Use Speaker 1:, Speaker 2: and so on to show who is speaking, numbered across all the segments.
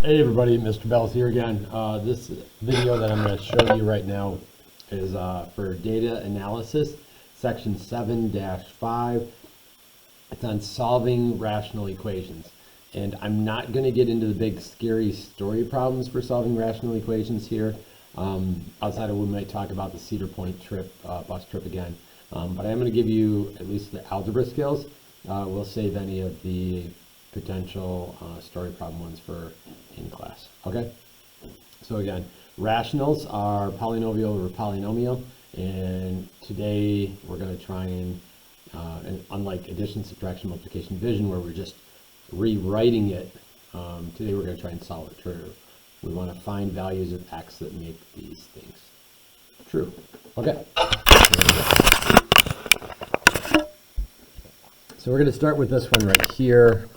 Speaker 1: Hey everybody, Mr. Bell's here again. This video that I'm going to show you right now is for data analysis, section 7-5. It's on solving rational equations. And I'm not going to get into the big scary story problems for solving rational equations here. Outside of we might talk about the Cedar Point trip, bus trip again. But I'm going to give you at least the algebra skills. We'll save any of the potential story problem ones for in class. Okay, so again, rationals are polynomial or polynomial, and today we're going to try and unlike addition, subtraction, multiplication, division, where we're just rewriting it, today we're going to try and solve it true. We want to find values of x that make these things true. Okay, so we're going to start with this one right here.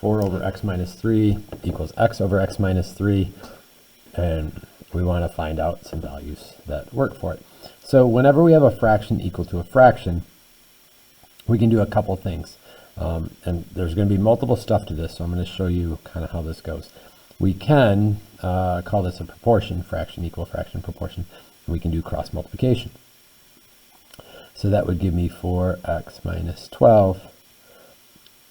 Speaker 1: 4 over x minus 3 equals x over x minus 3, and we want to find out some values that work for it. So whenever we have a fraction equal to a fraction, we can do a couple things, and there's going to be multiple stuff to this, so I'm going to show you kind of how this goes. We can call this a proportion, fraction equal fraction proportion, and we can do cross multiplication. So that would give me 4x minus 12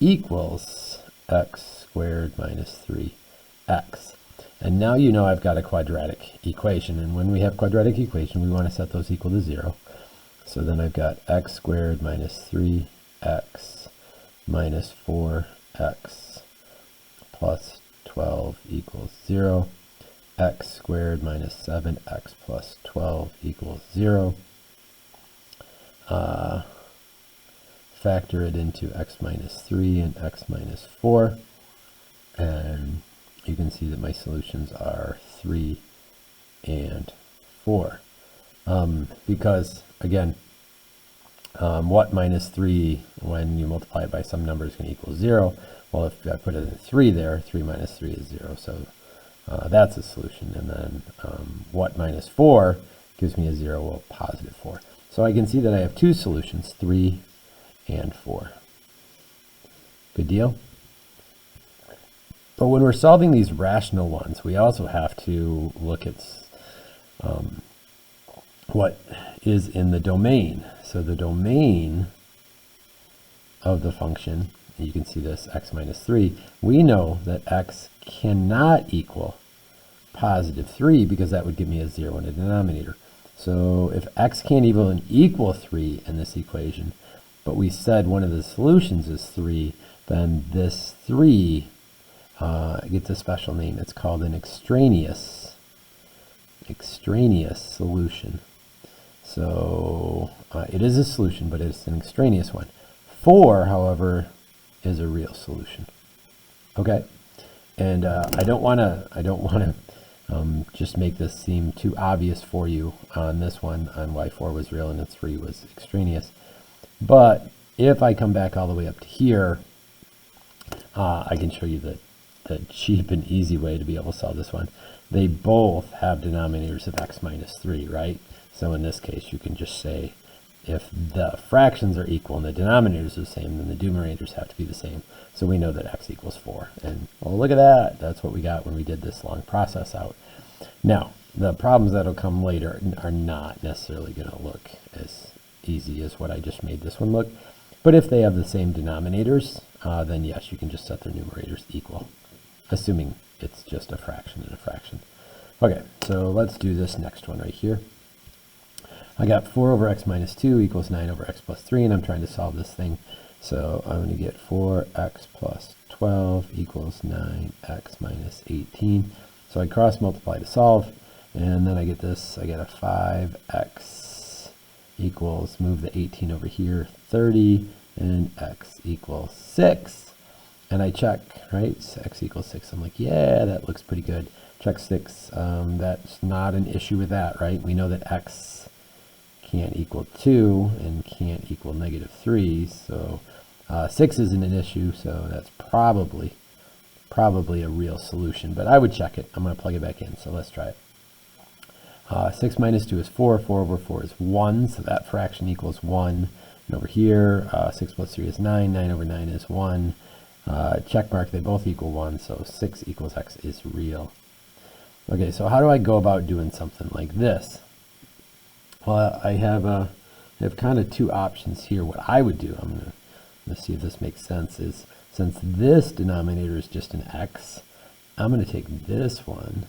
Speaker 1: equals x squared minus 3x. And now you know I've got a quadratic equation, and when we have quadratic equation we want to set those equal to 0. So then I've got x squared minus 3x minus 4x plus 12 equals 0. X squared minus 7x plus 12 equals 0. Factor it into x minus 3 and x minus 4, and you can see that my solutions are 3 and 4. Because again, what minus 3 when you multiply it by some number is going to equal 0. Well, if I put it in 3 there, 3 minus 3 is 0, so that's a solution. And then what minus 4 gives me a 0, well, positive 4. So I can see that I have two solutions, 3 and 4. Good deal? But when we're solving these rational ones, we also have to look at what is in the domain. So the domain of the function, you can see this, x minus 3, we know that x cannot equal positive 3 because that would give me a 0 in the denominator. So if x can't even equal 3 in this equation, but we said one of the solutions is 3, then this 3 gets a special name. It's called an extraneous solution. So it is a solution, but it's an extraneous one. 4, however, is a real solution. Okay, and I don't want to just make this seem too obvious for you on this one, on why 4 was real and the 3 was extraneous. But if I come back all the way up to here, I can show you the cheap and easy way to be able to solve this one. They both have denominators of x minus 3, right? So in this case, you can just say if the fractions are equal and the denominators are the same, then the numerators have to be the same. So we know that x equals 4. And well, look at that. That's what we got when we did this long process out. Now, the problems that will come later are not necessarily going to look as easy as what I just made this one look. But if they have the same denominators, then yes, you can just set their numerators equal, assuming it's just a fraction and a fraction. Okay, so let's do this next one right here. I got 4 over x minus 2 equals 9 over x plus 3, and I'm trying to solve this thing. So I'm going to get 4x plus 12 equals 9x minus 18. So I cross multiply to solve, and then I get this. I get a 5x equals, move the 18 over here, 30, and x equals 6. And I check, right? X equals 6. I'm like, yeah, that looks pretty good. Check 6. That's not an issue with that, right? We know that x can't equal 2 and can't equal negative 3. So 6 isn't an issue, so that's probably a real solution. But I would check it. I'm going to plug it back in, so let's try it. 6 minus 2 is 4. 4 over 4 is 1, so that fraction equals 1. And over here, 6 plus 3 is 9. 9 over 9 is 1. check mark, they both equal 1, so 6 equals x is real. Okay, so how do I go about doing something like this? Well, I have kind of two options here. What I would do, I'm going to see if this makes sense, is since this denominator is just an x, I'm going to take this one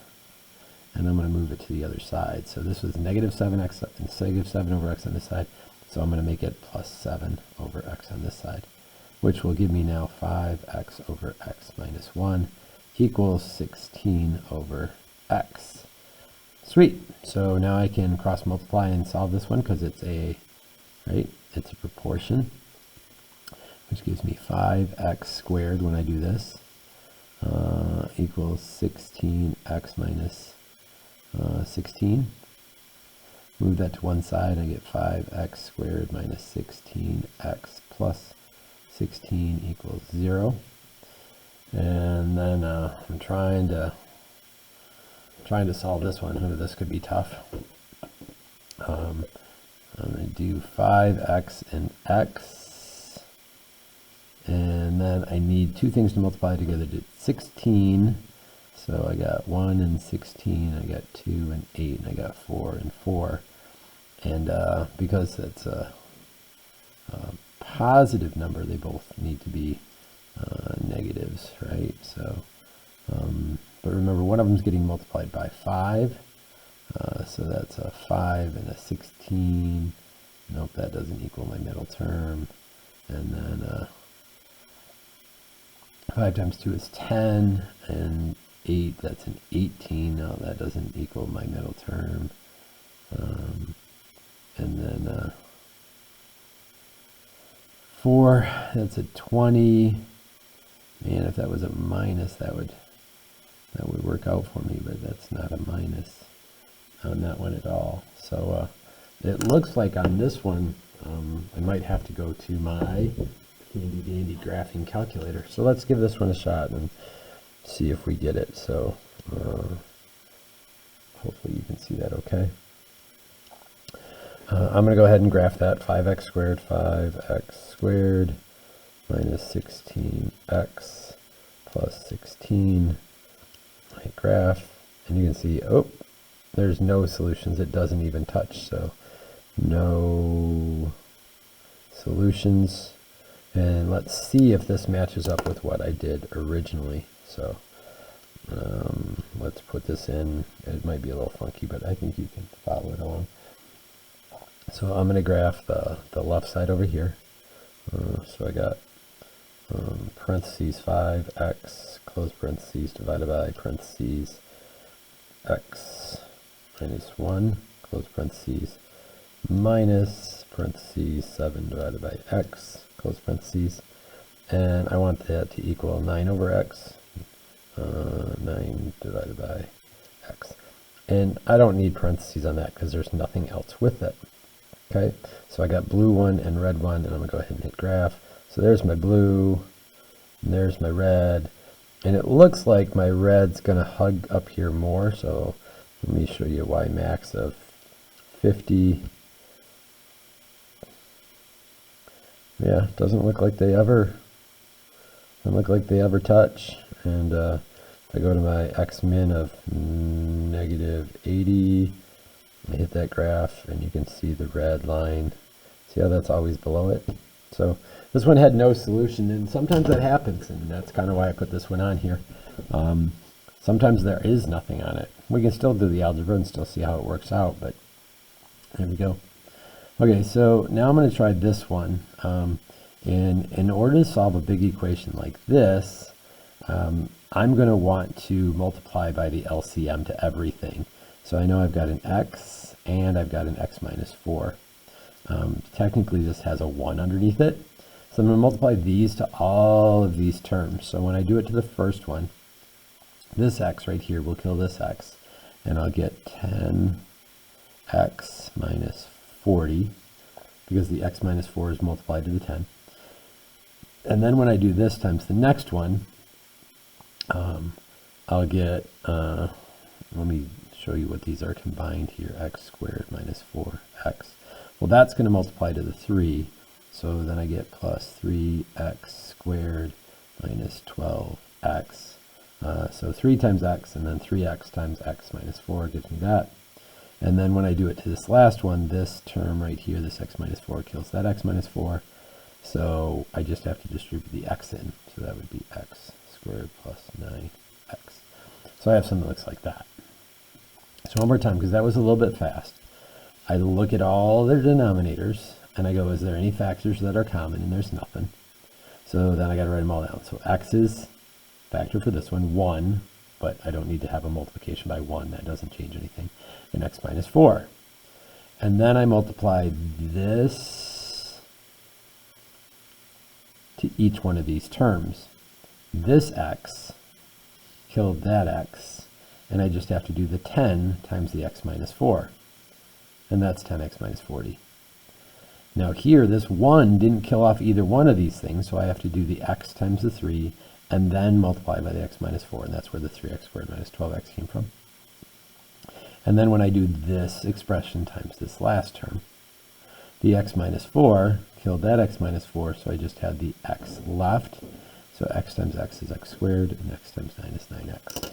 Speaker 1: and I'm going to move it to the other side. So this was negative 7x and negative 7 over x on this side. So I'm going to make it plus 7 over x on this side, which will give me now 5x over x minus 1 equals 16 over x. Sweet. So now I can cross multiply and solve this one because it's it's a proportion, which gives me 5x squared when I do this equals 16x minus 16. Move that to one side, I get 5x squared minus 16x plus 16 equals 0. And then I'm trying to solve this one. This could be tough. I'm going to do 5x and x, and then I need two things to multiply together to 16. So I got 1 and 16, I got 2 and 8, and I got 4 and 4. And because it's a positive number, they both need to be negatives, right? So, but remember, one of them is getting multiplied by 5. So that's a 5 and a 16. Nope, that doesn't equal my middle term. And then 5 times 2 is 10, and 8, that's an 18. No, that doesn't equal my middle term. And then 4, that's a 20. Man, if that was a minus, that would work out for me, but that's not a minus on that one at all. So it looks like on this one, I might have to go to my handy dandy graphing calculator. So let's give this one a shot and see if we get it. So hopefully you can see that okay. I'm going to go ahead and graph that. 5x squared minus 16x plus 16. I graph, and you can see, oh, there's no solutions. It doesn't even touch, so no solutions. And let's see if this matches up with what I did originally. So let's put this in. It might be a little funky, but I think you can follow it along. So I'm going to graph the left side over here. So I got parentheses 5x, close parentheses, divided by parentheses x minus 1, close parentheses, minus parentheses 7 divided by x, close parentheses. And I want that to equal 9 over x, 9 divided by x. And I don't need parentheses on that because there's nothing else with it. Okay, so I got blue one and red one, and I'm going to go ahead and hit graph. So there's my blue, and there's my red, and it looks like my red's going to hug up here more. So let me show you y max of 50. Yeah, doesn't look like they ever touch. And if I go to my x min of negative 80, I hit that graph, and you can see the red line. See how that's always below it? So this one had no solution, and sometimes that happens, and that's kind of why I put this one on here. Sometimes there is nothing on it. We can still do the algebra and still see how it works out, but there we go. Okay, so now I'm going to try this one. And in order to solve a big equation like this, I'm going to want to multiply by the LCM to everything. So I know I've got an x and I've got an x minus 4. Technically this has a 1 underneath it. So I'm going to multiply these to all of these terms. So when I do it to the first one, this x right here will kill this x, and I'll get 10x minus 40, because the x minus 4 is multiplied to the 10. And then when I do this times the next one, I'll get, let me show you what these are combined here, x squared minus 4x. Well, that's going to multiply to the 3, so then I get plus 3x squared minus 12x. So 3 times x, and then 3x times x minus 4 gives me that. And then when I do it to this last one, this term right here, this x minus 4 kills that x minus 4. So I just have to distribute the x in. So that would be x squared plus 9x. So I have something that looks like that. So one more time, because that was a little bit fast. I look at all their denominators, and I go, is there any factors that are common? And there's nothing. So then I got to write them all down. So x is factor for this one, 1, but I don't need to have a multiplication by 1. That doesn't change anything. And x minus 4. And then I multiply this to each one of these terms. This x killed that x, and I just have to do the 10 times the x minus 4. And that's 10x minus 40. Now here, this 1 didn't kill off either one of these things, so I have to do the x times the 3, and then multiply by the x minus 4, and that's where the 3x squared minus 12x came from. And then when I do this expression times this last term, the x minus 4 killed that x minus 4, so I just had the x left. So x times x is x squared, and x times 9 is 9x.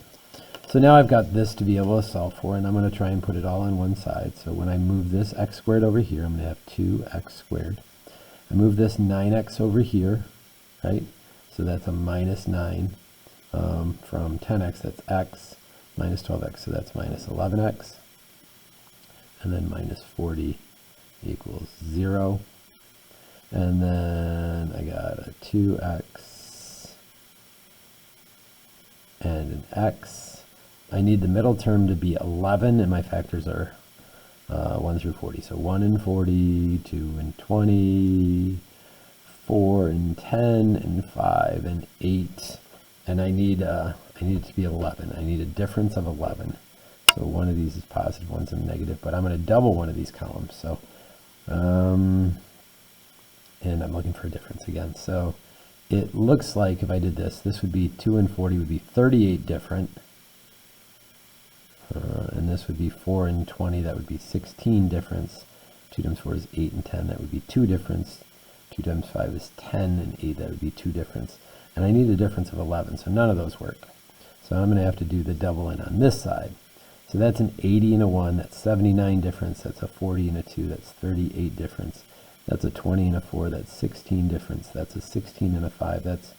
Speaker 1: So now I've got this to be able to solve for, and I'm going to try and put it all on one side. So when I move this x squared over here, I'm going to have 2x squared. I move this 9x over here, right? So that's a minus 9 from 10x, that's x, minus 12x, so that's minus 11x. And then minus 40 equals 0. And then I got a 2x and an x. I need the middle term to be 11, and my factors are 1 through 40. So 1 and 40, 2 and 20, 4 and 10, and 5 and 8. And I need it to be 11. I need a difference of 11. So one of these is positive, one's a negative, but I'm going to double one of these columns. So, and I'm looking for a difference again. So it looks like if I did this, this would be 2 and 40 would be 38 different. And this would be 4 and 20, that would be 16 difference. 2 times 4 is 8 and 10, that would be 2 difference. 2 times 5 is 10 and 8, that would be 2 difference. And I need a difference of 11, so none of those work. So I'm going to have to do the double in on this side. So that's an 80 and a 1, that's 79 difference. That's a 40 and a 2, that's 38 difference. That's a 20 and a 4, that's 16 difference. That's a 16 and a 5, that's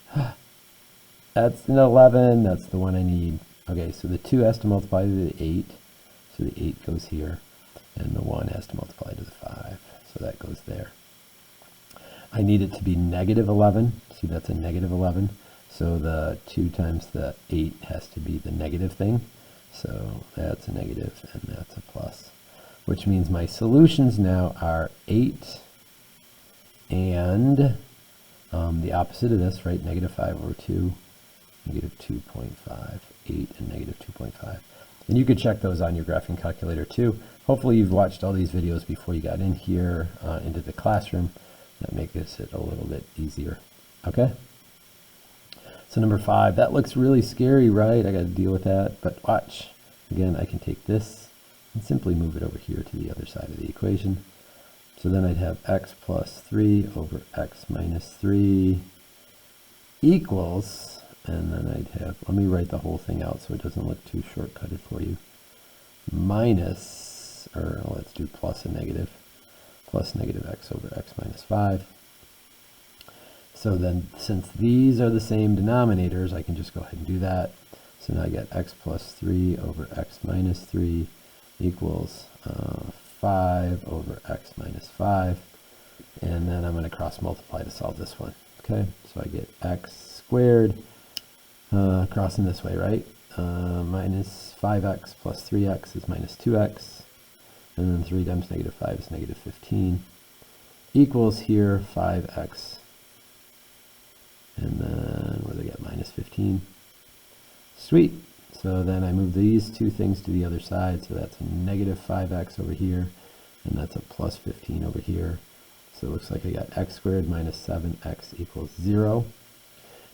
Speaker 1: an 11, that's the one I need. Okay, so the 2 has to multiply to the 8, so the 8 goes here, and the 1 has to multiply to the 5, so that goes there. I need it to be negative 11, see that's a negative 11, so the 2 times the 8 has to be the negative thing, so that's a negative and that's a plus, which means my solutions now are 8 and the opposite of this, right, negative 5 over 2, negative 2.5. 8 and negative 2.5. And you could check those on your graphing calculator too. Hopefully you've watched all these videos before you got in here into the classroom. That makes it a little bit easier. Okay? So number 5, that looks really scary, right? I got to deal with that, but watch. Again, I can take this and simply move it over here to the other side of the equation. So then I'd have x plus 3 over x minus 3 equals, and then I'd have, let me write the whole thing out so it doesn't look too shortcutted for you, minus, or let's do plus and negative, plus negative x over x minus 5. So then since these are the same denominators, I can just go ahead and do that. So now I get x plus 3 over x minus 3 equals 5 over x minus 5. And then I'm going to cross multiply to solve this one. Okay, so I get x squared, crossing this way, right? Minus 5x plus 3x is minus 2x. And then 3 times negative 5 is negative 15. Equals here 5x. And then what do I get? Minus 15. Sweet. So then I move these two things to the other side. So that's a negative 5x over here. And that's a plus 15 over here. So it looks like I got x squared minus 7x equals 0.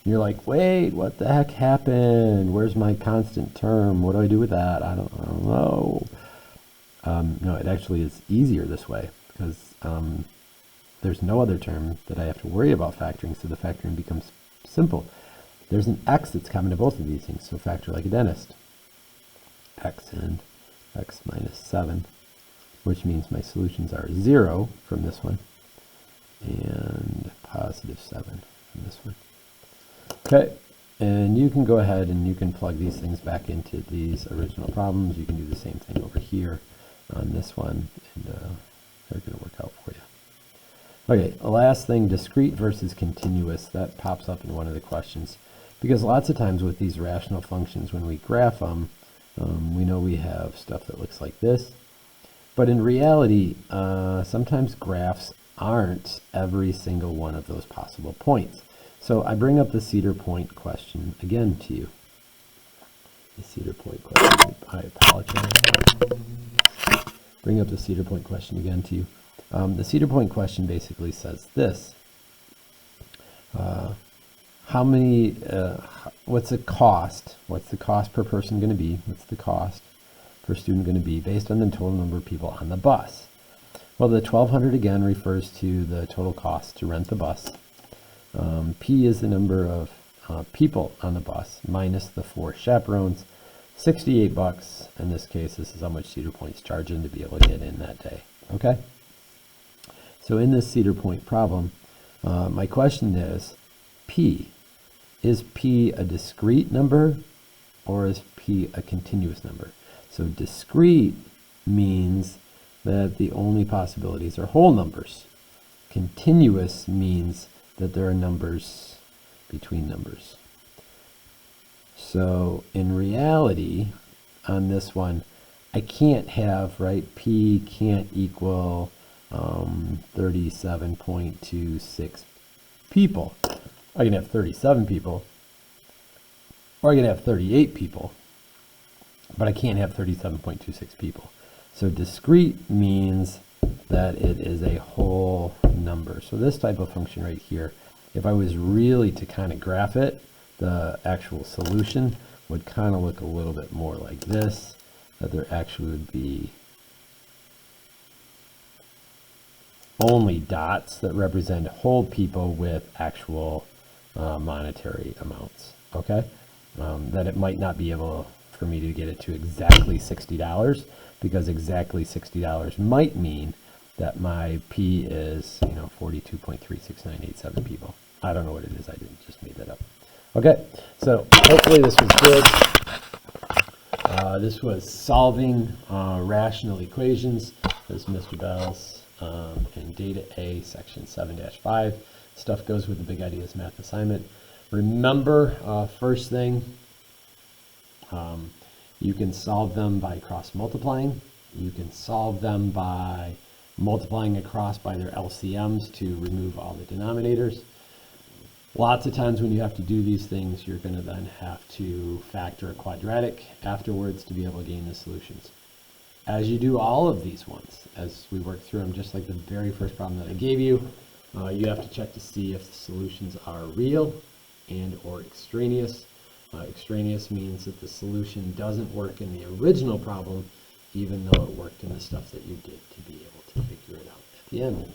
Speaker 1: And you're like, wait, what the heck happened? Where's my constant term? What do I do with that? I don't know. No, it actually is easier this way because there's no other term that I have to worry about factoring, so the factoring becomes simple. There's an x that's common to both of these things, so factor like a dentist. X and x minus 7, which means my solutions are 0 from this one and positive 7 from this one. Okay, and you can go ahead and you can plug these things back into these original problems. You can do the same thing over here on this one, and they're going to work out for you. Okay, the last thing, discrete versus continuous, that pops up in one of the questions. Because lots of times with these rational functions, when we graph them, we know we have stuff that looks like this. But in reality, sometimes graphs aren't every single one of those possible points. So I bring up the Cedar Point question again to you. The Cedar Point question, I apologize. Bring up the Cedar Point question again to you. The Cedar Point question basically says this. How many, what's the cost? What's the cost per person going to be? What's the cost per student going to be based on the total number of people on the bus? Well, the 1,200 again refers to the total cost to rent the bus. P is the number of people on the bus minus the 4 chaperones. $68. In this case, this is how much Cedar Point's charging to be able to get in that day. Okay? So in this Cedar Point problem, my question is, P. Is P a discrete number or is P a continuous number? So discrete means that the only possibilities are whole numbers. Continuous means that there are numbers between numbers. So in reality, on this one, I can't have, right, P can't equal 37.26 people. I can have 37 people, or I can have 38 people, but I can't have 37.26 people. So discrete means that it is a whole number. So this type of function right here, if I was really to kind of graph it, the actual solution would kind of look a little bit more like this, that there actually would be only dots that represent whole people with actual monetary amounts, okay? That it might not be able for me to get it to exactly $60, because exactly $60 might mean that my P is, 42.36987 people. I don't know what it is. I didn't just made that up. Okay, so hopefully this was good. This was solving rational equations. This is Mr. Bell's in Data A, Section 7-5. Stuff goes with the Big Ideas Math assignment. Remember, first thing, you can solve them by cross-multiplying. You can solve them by multiplying across by their LCMs to remove all the denominators. Lots of times when you have to do these things, you're going to then have to factor a quadratic afterwards to be able to gain the solutions. As you do all of these ones, as we work through them, just like the very first problem that I gave you, you have to check to see if the solutions are real and or extraneous. Extraneous means that the solution doesn't work in the original problem, even though it worked in the stuff that you did to be able to figure it out at the end.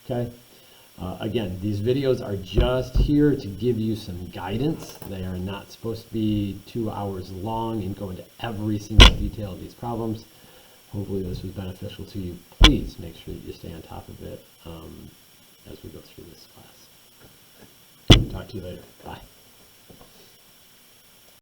Speaker 1: Okay? Again, these videos are just here to give you some guidance. They are not supposed to be 2 hours long and go into every single detail of these problems. Hopefully this was beneficial to you. Please make sure that you stay on top of it as we go through this class. Talk to you later. Bye.